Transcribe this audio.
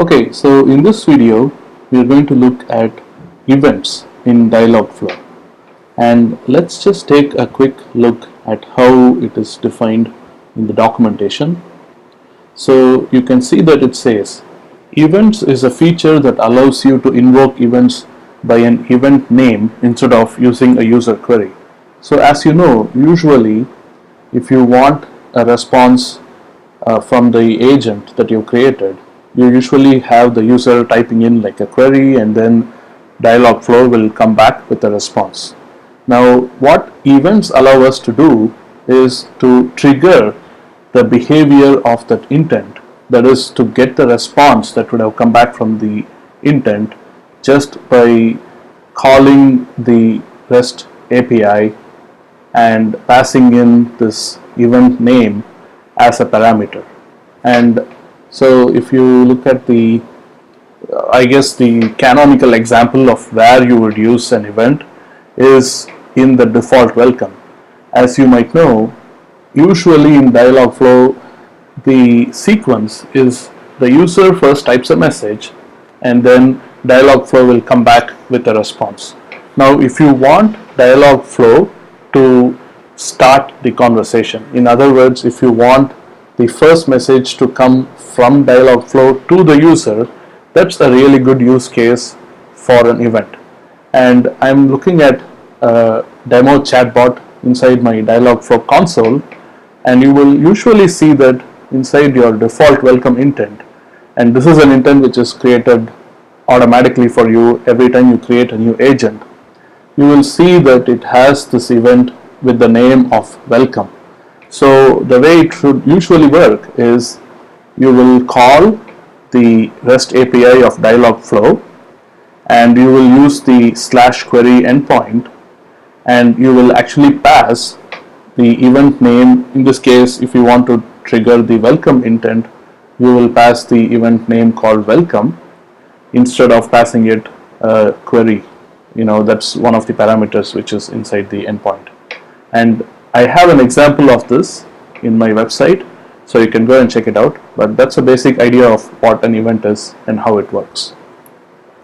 Okay, so in this video we are going to look at events in DialogFlow, and let's just take a quick look at how it is defined in the documentation. So you can see that it says events is a feature that allows you to invoke events by an event name instead of using a user query. So as you know, usually if you want a response from the agent that you created, you usually have the user typing in like a query, and then DialogFlow will come back with a response. Now what events allow us to do is to trigger the behavior of that intent, that is to get the response that would have come back from the intent just by calling the REST API and passing in this event name as a parameter. And so if you look at the I guess the canonical example of where you would use an event is in the default welcome. As you might know, usually in DialogFlow the sequence is the user first types a message and then DialogFlow will come back with a response. Now if you want DialogFlow to start the conversation, in other words, if you want the first message to come from DialogFlow to the user, that's a really good use case for an event. And I'm looking at a demo chatbot inside my DialogFlow console, and you will usually see that inside your default welcome intent, and this is an intent which is created automatically for you every time you create a new agent, you will see that it has this event with the name of welcome. So the way it should usually work is you will call the REST API of DialogFlow and you will use the /query endpoint, and you will actually pass the event name. In this case, if you want to trigger the welcome intent, you will pass the event name called welcome instead of passing it a query. That's one of the parameters which is inside the endpoint. And I have an example of this in my website, so you can go and check it out, but that's a basic idea of what an event is and how it works.